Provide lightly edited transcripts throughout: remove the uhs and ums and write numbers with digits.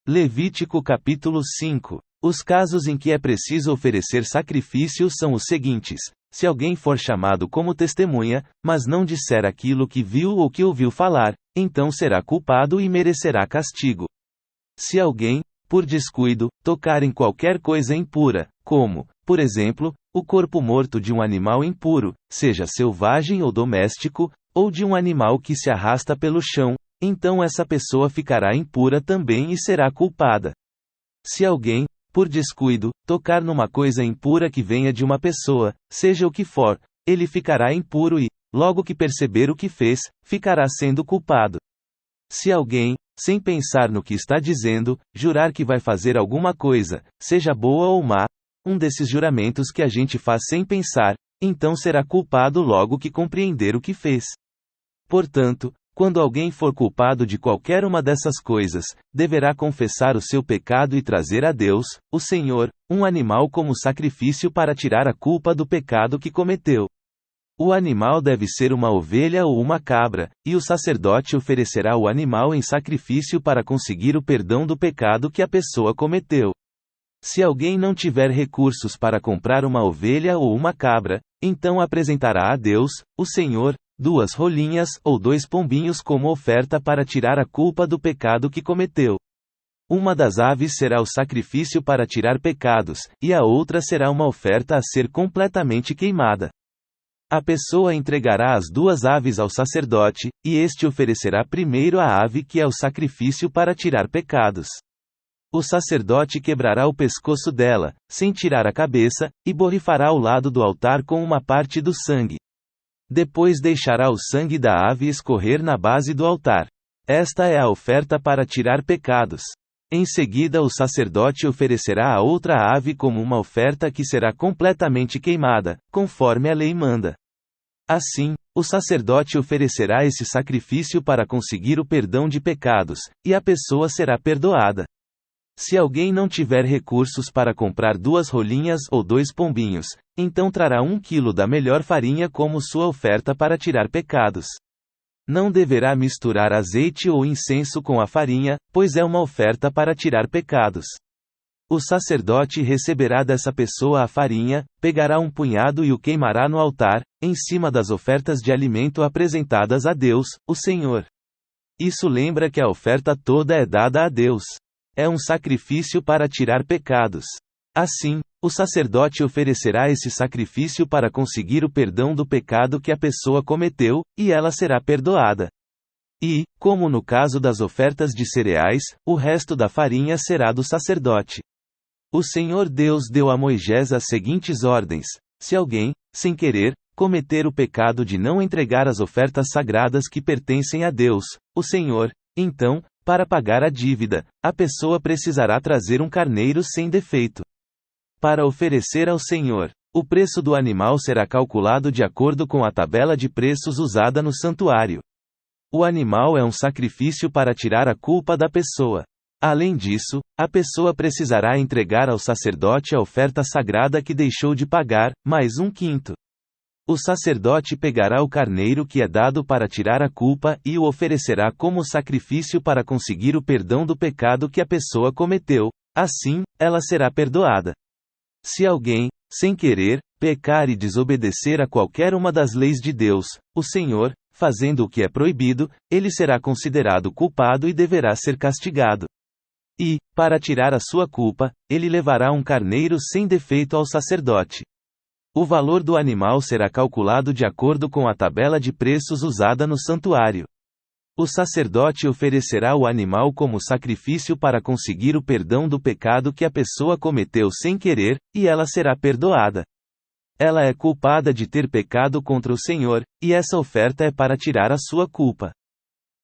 Levítico capítulo 5. Os casos em que é preciso oferecer sacrifícios são os seguintes: se alguém for chamado como testemunha, mas não disser aquilo que viu ou que ouviu falar, então será culpado e merecerá castigo. Se alguém, por descuido, tocar em qualquer coisa impura, como, por exemplo, o corpo morto de um animal impuro, seja selvagem ou doméstico, ou de um animal que se arrasta pelo chão, então essa pessoa ficará impura também e será culpada. Se alguém, por descuido, tocar numa coisa impura que venha de uma pessoa, seja o que for, ele ficará impuro e, logo que perceber o que fez, ficará sendo culpado. Se alguém, sem pensar no que está dizendo, jurar que vai fazer alguma coisa, seja boa ou má, um desses juramentos que a gente faz sem pensar, então será culpado logo que compreender o que fez. Portanto, quando alguém for culpado de qualquer uma dessas coisas, deverá confessar o seu pecado e trazer a Deus, o Senhor, um animal como sacrifício para tirar a culpa do pecado que cometeu. O animal deve ser uma ovelha ou uma cabra, e o sacerdote oferecerá o animal em sacrifício para conseguir o perdão do pecado que a pessoa cometeu. Se alguém não tiver recursos para comprar uma ovelha ou uma cabra, então apresentará a Deus, o Senhor, 2 rolinhas ou 2 pombinhos como oferta para tirar a culpa do pecado que cometeu. Uma das aves será o sacrifício para tirar pecados, e a outra será uma oferta a ser completamente queimada. A pessoa entregará as 2 aves ao sacerdote, e este oferecerá primeiro a ave que é o sacrifício para tirar pecados. O sacerdote quebrará o pescoço dela, sem tirar a cabeça, e borrifará o lado do altar com uma parte do sangue. Depois deixará o sangue da ave escorrer na base do altar. Esta é a oferta para tirar pecados. Em seguida o sacerdote oferecerá a outra ave como uma oferta que será completamente queimada, conforme a lei manda. Assim, o sacerdote oferecerá esse sacrifício para conseguir o perdão de pecados, e a pessoa será perdoada. Se alguém não tiver recursos para comprar 2 rolinhas ou 2 pombinhos, então trará 1 quilo da melhor farinha como sua oferta para tirar pecados. Não deverá misturar azeite ou incenso com a farinha, pois é uma oferta para tirar pecados. O sacerdote receberá dessa pessoa a farinha, pegará um punhado e o queimará no altar, em cima das ofertas de alimento apresentadas a Deus, o Senhor. Isso lembra que a oferta toda é dada a Deus. É um sacrifício para tirar pecados. Assim, o sacerdote oferecerá esse sacrifício para conseguir o perdão do pecado que a pessoa cometeu, e ela será perdoada. E, como no caso das ofertas de cereais, o resto da farinha será do sacerdote. O Senhor Deus deu a Moisés as seguintes ordens: se alguém, sem querer, cometer o pecado de não entregar as ofertas sagradas que pertencem a Deus, o Senhor, então, para pagar a dívida, a pessoa precisará trazer um carneiro sem defeito. Para oferecer ao Senhor, o preço do animal será calculado de acordo com a tabela de preços usada no santuário. O animal é um sacrifício para tirar a culpa da pessoa. Além disso, a pessoa precisará entregar ao sacerdote a oferta sagrada que deixou de pagar, mais 1/5. O sacerdote pegará o carneiro que é dado para tirar a culpa e o oferecerá como sacrifício para conseguir o perdão do pecado que a pessoa cometeu. Assim, ela será perdoada. Se alguém, sem querer, pecar e desobedecer a qualquer uma das leis de Deus, o Senhor, fazendo o que é proibido, ele será considerado culpado e deverá ser castigado. E, para tirar a sua culpa, ele levará um carneiro sem defeito ao sacerdote. O valor do animal será calculado de acordo com a tabela de preços usada no santuário. O sacerdote oferecerá o animal como sacrifício para conseguir o perdão do pecado que a pessoa cometeu sem querer, e ela será perdoada. Ela é culpada de ter pecado contra o Senhor, e essa oferta é para tirar a sua culpa.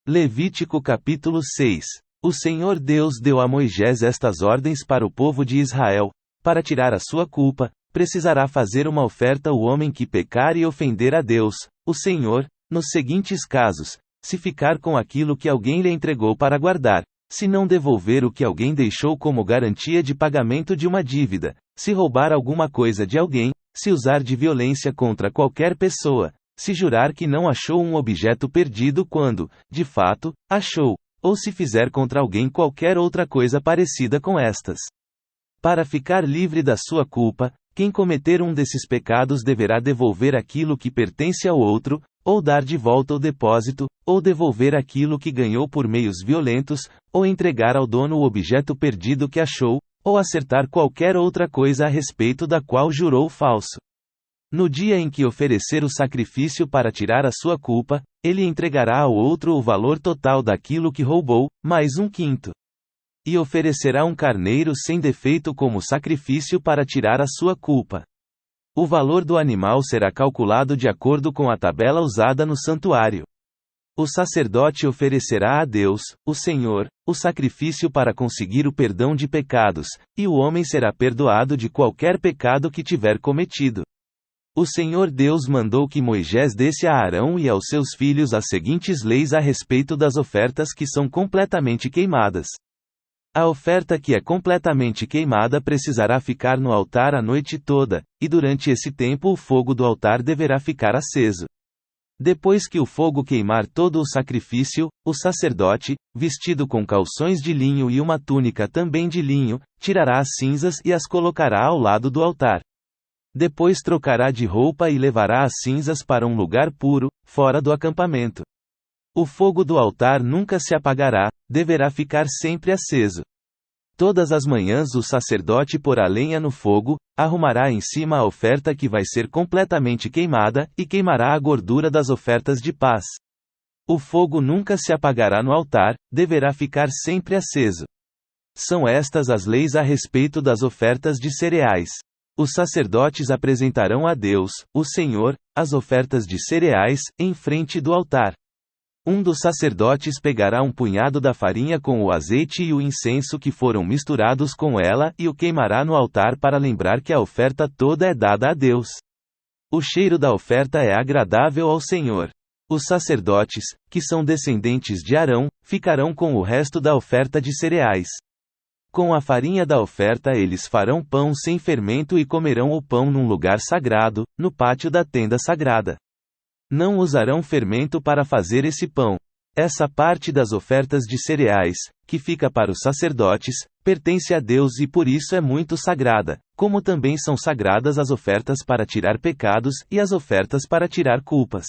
Levítico capítulo 6. O Senhor Deus deu a Moisés estas ordens para o povo de Israel: para tirar a sua culpa, precisará fazer uma oferta o homem que pecar e ofender a Deus, o Senhor, nos seguintes casos: se ficar com aquilo que alguém lhe entregou para guardar, se não devolver o que alguém deixou como garantia de pagamento de uma dívida, se roubar alguma coisa de alguém, se usar de violência contra qualquer pessoa, se jurar que não achou um objeto perdido quando, de fato, achou, ou se fizer contra alguém qualquer outra coisa parecida com estas. Para ficar livre da sua culpa, quem cometer um desses pecados deverá devolver aquilo que pertence ao outro, ou dar de volta o depósito, ou devolver aquilo que ganhou por meios violentos, ou entregar ao dono o objeto perdido que achou, ou acertar qualquer outra coisa a respeito da qual jurou falso. No dia em que oferecer o sacrifício para tirar a sua culpa, ele entregará ao outro o valor total daquilo que roubou, mais 1/5. E oferecerá um carneiro sem defeito como sacrifício para tirar a sua culpa. O valor do animal será calculado de acordo com a tabela usada no santuário. O sacerdote oferecerá a Deus, o Senhor, o sacrifício para conseguir o perdão de pecados, e o homem será perdoado de qualquer pecado que tiver cometido. O Senhor Deus mandou que Moisés desse a Arão e aos seus filhos as seguintes leis a respeito das ofertas que são completamente queimadas. A oferta que é completamente queimada precisará ficar no altar a noite toda, e durante esse tempo o fogo do altar deverá ficar aceso. Depois que o fogo queimar todo o sacrifício, o sacerdote, vestido com calções de linho e uma túnica também de linho, tirará as cinzas e as colocará ao lado do altar. Depois trocará de roupa e levará as cinzas para um lugar puro, fora do acampamento. O fogo do altar nunca se apagará, deverá ficar sempre aceso. Todas as manhãs o sacerdote porá lenha no fogo, arrumará em cima a oferta que vai ser completamente queimada, e queimará a gordura das ofertas de paz. O fogo nunca se apagará no altar, deverá ficar sempre aceso. São estas as leis a respeito das ofertas de cereais. Os sacerdotes apresentarão a Deus, o Senhor, as ofertas de cereais, em frente do altar. Um dos sacerdotes pegará um punhado da farinha com o azeite e o incenso que foram misturados com ela e o queimará no altar para lembrar que a oferta toda é dada a Deus. O cheiro da oferta é agradável ao Senhor. Os sacerdotes, que são descendentes de Arão, ficarão com o resto da oferta de cereais. Com a farinha da oferta eles farão pão sem fermento e comerão o pão num lugar sagrado, no pátio da tenda sagrada. Não usarão fermento para fazer esse pão. Essa parte das ofertas de cereais, que fica para os sacerdotes, pertence a Deus e por isso é muito sagrada, como também são sagradas as ofertas para tirar pecados e as ofertas para tirar culpas.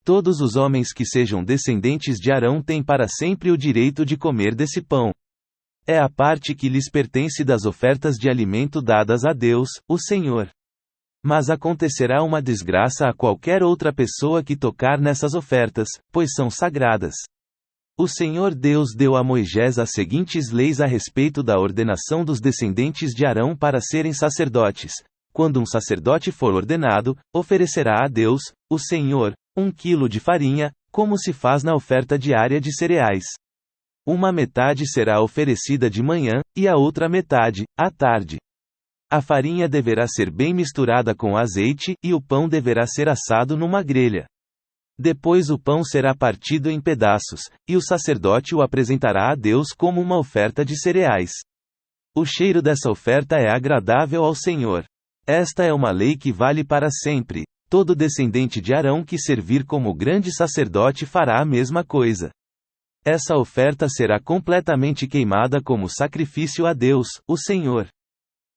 Todos os homens que sejam descendentes de Arão têm para sempre o direito de comer desse pão. É a parte que lhes pertence das ofertas de alimento dadas a Deus, o Senhor. Mas acontecerá uma desgraça a qualquer outra pessoa que tocar nessas ofertas, pois são sagradas. O Senhor Deus deu a Moisés as seguintes leis a respeito da ordenação dos descendentes de Arão para serem sacerdotes. Quando um sacerdote for ordenado, oferecerá a Deus, o Senhor, 1 quilo de farinha, como se faz na oferta diária de cereais. Uma metade será oferecida de manhã, e a outra metade, à tarde. A farinha deverá ser bem misturada com azeite, e o pão deverá ser assado numa grelha. Depois o pão será partido em pedaços, e o sacerdote o apresentará a Deus como uma oferta de cereais. O cheiro dessa oferta é agradável ao Senhor. Esta é uma lei que vale para sempre. Todo descendente de Arão que servir como grande sacerdote fará a mesma coisa. Essa oferta será completamente queimada como sacrifício a Deus, o Senhor.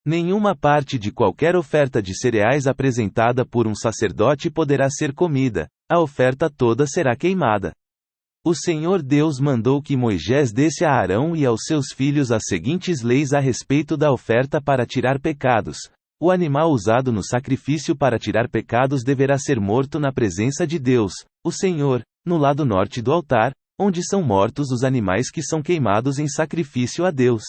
Nenhuma parte de qualquer oferta de cereais apresentada por um sacerdote poderá ser comida, a oferta toda será queimada. O Senhor Deus mandou que Moisés desse a Arão e aos seus filhos as seguintes leis a respeito da oferta para tirar pecados. O animal usado no sacrifício para tirar pecados deverá ser morto na presença de Deus, o Senhor, no lado norte do altar, onde são mortos os animais que são queimados em sacrifício a Deus.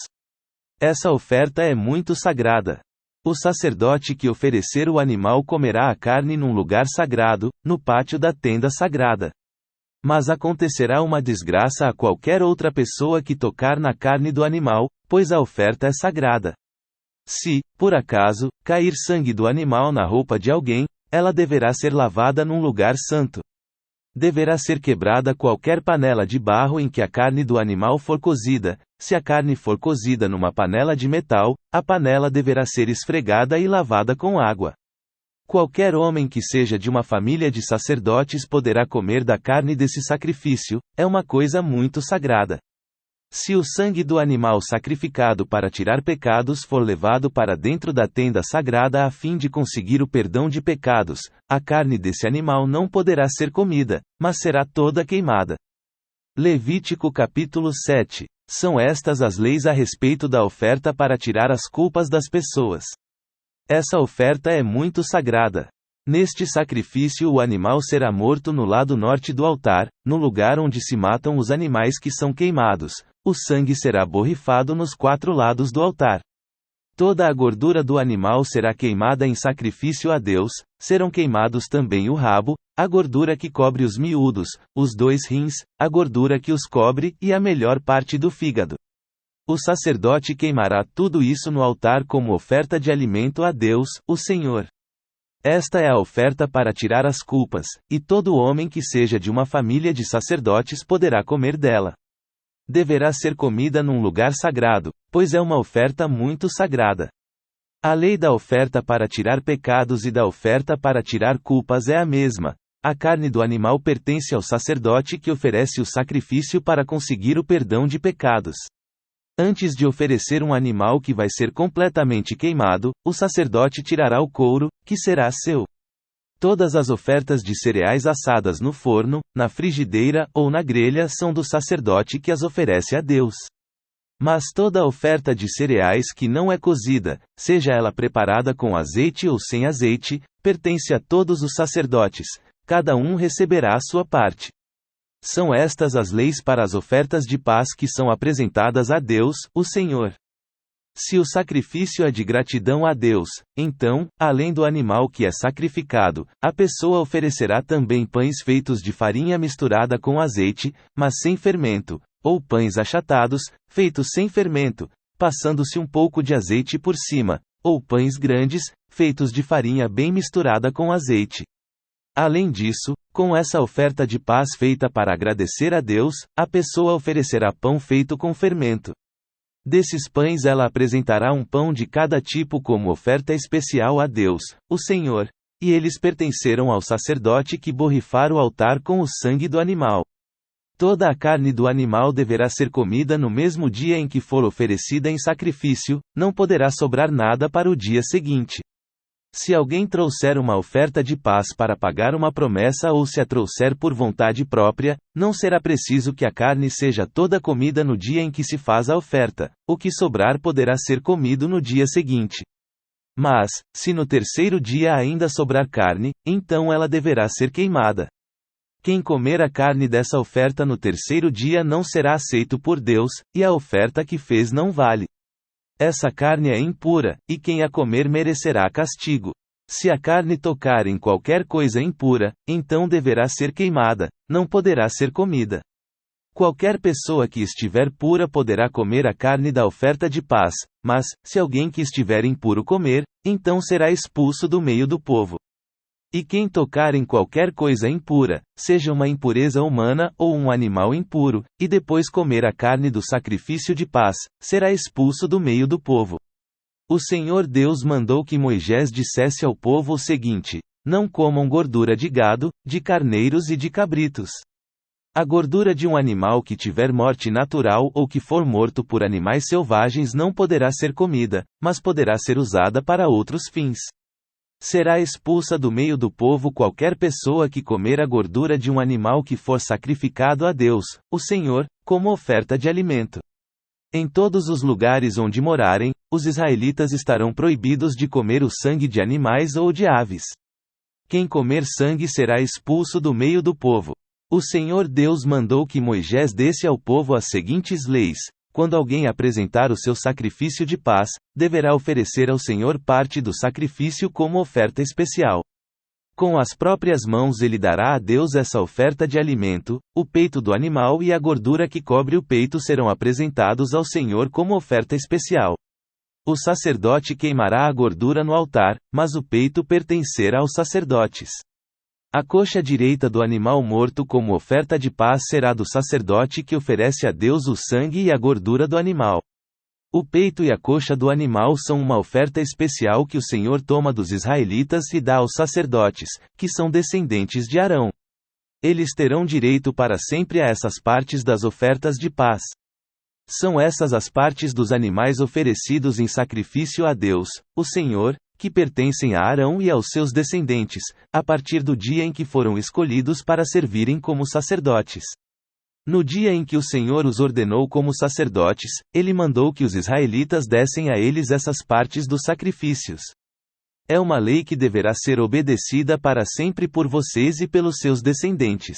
Essa oferta é muito sagrada. O sacerdote que oferecer o animal comerá a carne num lugar sagrado, no pátio da tenda sagrada. Mas acontecerá uma desgraça a qualquer outra pessoa que tocar na carne do animal, pois a oferta é sagrada. Se, por acaso, cair sangue do animal na roupa de alguém, ela deverá ser lavada num lugar santo. Deverá ser quebrada qualquer panela de barro em que a carne do animal for cozida. Se a carne for cozida numa panela de metal, a panela deverá ser esfregada e lavada com água. Qualquer homem que seja de uma família de sacerdotes poderá comer da carne desse sacrifício, é uma coisa muito sagrada. Se o sangue do animal sacrificado para tirar pecados for levado para dentro da tenda sagrada a fim de conseguir o perdão de pecados, a carne desse animal não poderá ser comida, mas será toda queimada. Levítico capítulo 7. São estas as leis a respeito da oferta para tirar as culpas das pessoas. Essa oferta é muito sagrada. Neste sacrifício o animal será morto no lado norte do altar, no lugar onde se matam os animais que são queimados. O sangue será borrifado nos 4 lados do altar. Toda a gordura do animal será queimada em sacrifício a Deus, serão queimados também o rabo, a gordura que cobre os miúdos, os 2 rins, a gordura que os cobre e a melhor parte do fígado. O sacerdote queimará tudo isso no altar como oferta de alimento a Deus, o Senhor. Esta é a oferta para tirar as culpas, e todo homem que seja de uma família de sacerdotes poderá comer dela. Deverá ser comida num lugar sagrado, pois é uma oferta muito sagrada. A lei da oferta para tirar pecados e da oferta para tirar culpas é a mesma. A carne do animal pertence ao sacerdote que oferece o sacrifício para conseguir o perdão de pecados. Antes de oferecer um animal que vai ser completamente queimado, o sacerdote tirará o couro, que será seu. Todas as ofertas de cereais assadas no forno, na frigideira ou na grelha são do sacerdote que as oferece a Deus. Mas toda oferta de cereais que não é cozida, seja ela preparada com azeite ou sem azeite, pertence a todos os sacerdotes, cada um receberá a sua parte. São estas as leis para as ofertas de paz que são apresentadas a Deus, o Senhor. Se o sacrifício é de gratidão a Deus, então, além do animal que é sacrificado, a pessoa oferecerá também pães feitos de farinha misturada com azeite, mas sem fermento, ou pães achatados, feitos sem fermento, passando-se um pouco de azeite por cima, ou pães grandes, feitos de farinha bem misturada com azeite. Além disso, com essa oferta de paz feita para agradecer a Deus, a pessoa oferecerá pão feito com fermento. Desses pães ela apresentará um pão de cada tipo como oferta especial a Deus, o Senhor, e eles pertenceram ao sacerdote que borrifar o altar com o sangue do animal. Toda a carne do animal deverá ser comida no mesmo dia em que for oferecida em sacrifício, não poderá sobrar nada para o dia seguinte. Se alguém trouxer uma oferta de paz para pagar uma promessa ou se a trouxer por vontade própria, não será preciso que a carne seja toda comida no dia em que se faz a oferta, o que sobrar poderá ser comido no dia seguinte. Mas, se no terceiro dia ainda sobrar carne, então ela deverá ser queimada. Quem comer a carne dessa oferta no terceiro dia não será aceito por Deus, e a oferta que fez não vale. Essa carne é impura, e quem a comer merecerá castigo. Se a carne tocar em qualquer coisa impura, então deverá ser queimada, não poderá ser comida. Qualquer pessoa que estiver pura poderá comer a carne da oferta de paz, mas, se alguém que estiver impuro comer, então será expulso do meio do povo. E quem tocar em qualquer coisa impura, seja uma impureza humana ou um animal impuro, e depois comer a carne do sacrifício de paz, será expulso do meio do povo. O Senhor Deus mandou que Moisés dissesse ao povo o seguinte: não comam gordura de gado, de carneiros e de cabritos. A gordura de um animal que tiver morte natural ou que for morto por animais selvagens não poderá ser comida, mas poderá ser usada para outros fins. Será expulsa do meio do povo qualquer pessoa que comer a gordura de um animal que for sacrificado a Deus, o Senhor, como oferta de alimento. Em todos os lugares onde morarem, os israelitas estarão proibidos de comer o sangue de animais ou de aves. Quem comer sangue será expulso do meio do povo. O Senhor Deus mandou que Moisés desse ao povo as seguintes leis: quando alguém apresentar o seu sacrifício de paz, deverá oferecer ao Senhor parte do sacrifício como oferta especial. Com as próprias mãos ele dará a Deus essa oferta de alimento, o peito do animal e a gordura que cobre o peito serão apresentados ao Senhor como oferta especial. O sacerdote queimará a gordura no altar, mas o peito pertencerá aos sacerdotes. A coxa direita do animal morto como oferta de paz será do sacerdote que oferece a Deus o sangue e a gordura do animal. O peito e a coxa do animal são uma oferta especial que o Senhor toma dos israelitas e dá aos sacerdotes, que são descendentes de Arão. Eles terão direito para sempre a essas partes das ofertas de paz. São essas as partes dos animais oferecidos em sacrifício a Deus, o Senhor, que pertencem a Arão e aos seus descendentes, a partir do dia em que foram escolhidos para servirem como sacerdotes. No dia em que o Senhor os ordenou como sacerdotes, ele mandou que os israelitas dessem a eles essas partes dos sacrifícios. É uma lei que deverá ser obedecida para sempre por vocês e pelos seus descendentes.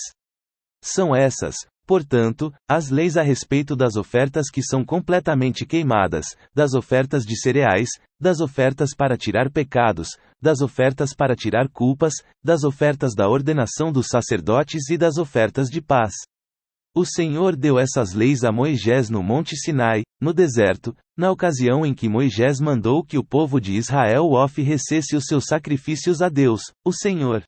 São essas, portanto, as leis a respeito das ofertas que são completamente queimadas, das ofertas de cereais, das ofertas para tirar pecados, das ofertas para tirar culpas, das ofertas da ordenação dos sacerdotes e das ofertas de paz. O Senhor deu essas leis a Moisés no Monte Sinai, no deserto, na ocasião em que Moisés mandou que o povo de Israel oferecesse os seus sacrifícios a Deus, o Senhor.